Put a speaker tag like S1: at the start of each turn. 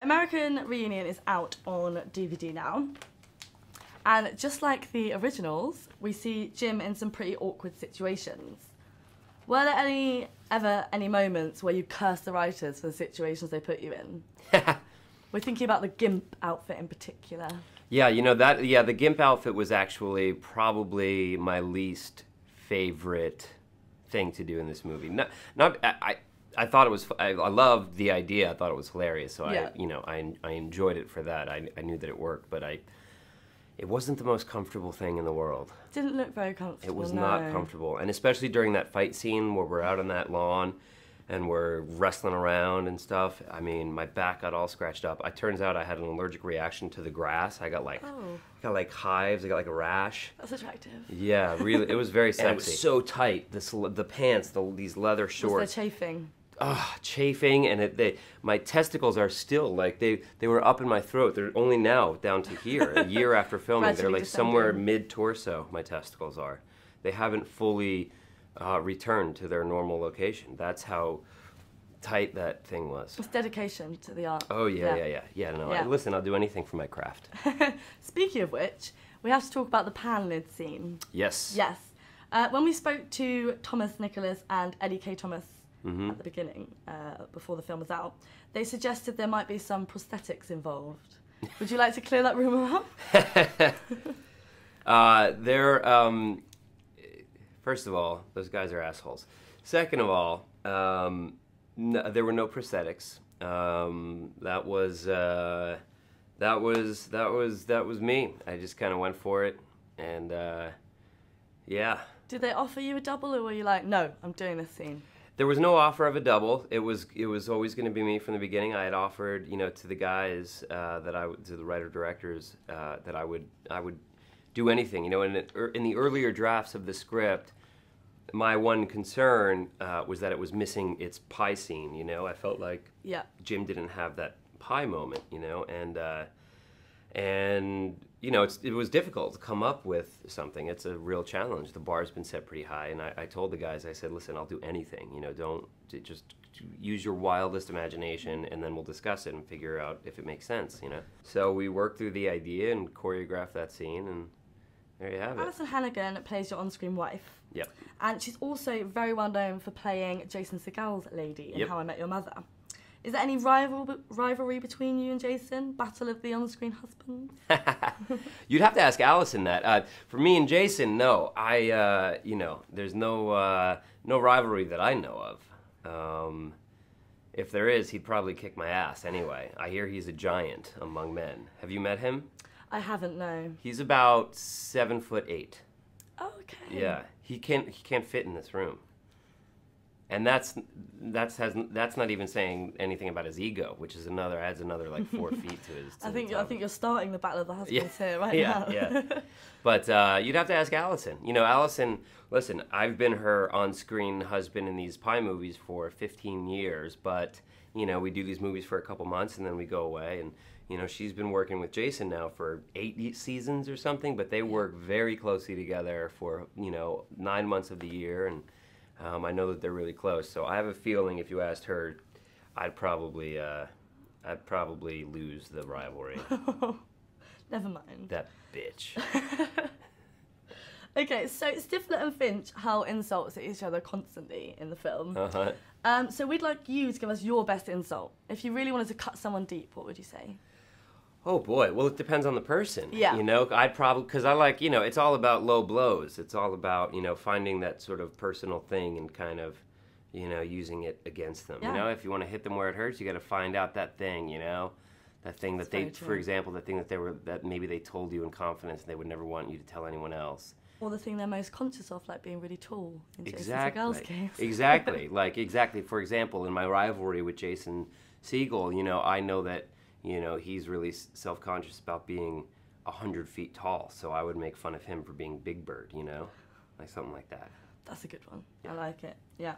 S1: American Reunion is out on DVD now. And just like the originals, we see Jim in some pretty awkward situations. Were there ever any moments where you cursed the writers for the situations they put you in? We're thinking about the Gimp outfit in particular.
S2: Yeah, you know that. Yeah, the Gimp outfit was actually probably my least favorite thing to do in this movie. I thought it was. I loved the idea. I thought it was hilarious. So
S1: yeah.
S2: I enjoyed it for that. I knew that it worked, but it wasn't the most comfortable thing in the world.
S1: Didn't look very comfortable.
S2: It was not comfortable, and especially during that fight scene where we're out on that lawn and we're wrestling around and stuff. I mean, my back got all scratched up. It turns out I had an allergic reaction to the grass. I got like hives. I got like a rash.
S1: That's attractive.
S2: Yeah, really, it was very sexy. And it was so tight. The pants, these leather shorts.
S1: Was there chafing?
S2: Chafing, and my testicles are still like they were up in my throat. They're only now down to here. A year after filming, they're like somewhere mid torso. My testicles are. They haven't fully returned to their normal location. That's how tight that thing was.
S1: It's dedication to the art.
S2: Oh yeah. No, listen, I'll do anything for my craft.
S1: Speaking of which, we have to talk about the pan lid scene.
S2: Yes.
S1: Yes. When we spoke to Thomas Nicholas and Eddie K. Thomas at the beginning, before the film was out, they suggested there might be some prosthetics involved. Would you like to clear that rumour up?
S2: First of all, those guys are assholes. Second of all, there were no prosthetics. That was me. I just kind of went for it, and yeah. Did
S1: they offer you a double, or were you like, no, I'm doing this scene?
S2: There was no offer of a double. It was always going to be me from the beginning. I had offered, to the guys to the writer-directors, that I would do anything. In the earlier drafts of the script, my one concern was that it was missing its pie scene. I felt like Jim didn't have that pie moment. It was difficult to come up with something. It's a real challenge. The bar's been set pretty high, and I told the guys, I said, listen, I'll do anything. Don't just use your wildest imagination, and then we'll discuss it and figure out if it makes sense. So we worked through the idea and choreographed that scene, and there you have it.
S1: Alison Hannigan plays your on-screen wife.
S2: Yep.
S1: And she's also very well known for playing Jason Segel's lady in How I Met Your Mother. Is there any rivalry between you and Jason? Battle of the on-screen husbands?
S2: You'd have to ask Alison that. For me and Jason, no. There's no rivalry that I know of. If there is, he'd probably kick my ass anyway. I hear he's a giant among men. Have you met him?
S1: I haven't, no.
S2: He's about 7'8".
S1: Oh, okay.
S2: Yeah, he can't fit in this room. And that's not even saying anything about his ego, which is adds another like 4 feet to his.
S1: I think you're starting the battle of the husbands here right now.
S2: Yeah. But you'd have to ask Alison. Alison. Listen, I've been her on-screen husband in these pie movies for 15 years, but we do these movies for a couple months and then we go away. And she's been working with Jason now for 8 seasons or something, but they work very closely together for 9 months of the year and. I know that they're really close, so I have a feeling if you asked her, I'd probably lose the rivalry.
S1: Never mind.
S2: That bitch.
S1: Okay, so Stifler and Finch hurl insults at each other constantly in the film. So we'd like you to give us your best insult. If you really wanted to cut someone deep, what would you say?
S2: Oh boy, well it depends on the person.
S1: Yeah.
S2: I'd probably, because I like, it's all about low blows. It's all about, finding that sort of personal thing and kind of, using it against them.
S1: Yeah.
S2: If you want to hit them where it hurts, you got to find out that thing, that thing that for example, the thing that maybe they told you in confidence and they would never want you to tell anyone else.
S1: Or the thing they're most conscious of, like being really tall in Jason Segel's case.
S2: Exactly. For example, in my rivalry with Jason Segel, I know that, he's really self-conscious about being 100 feet tall, so I would make fun of him for being Big Bird, like something like that.
S1: That's a good one. Yeah. I like it. Yeah.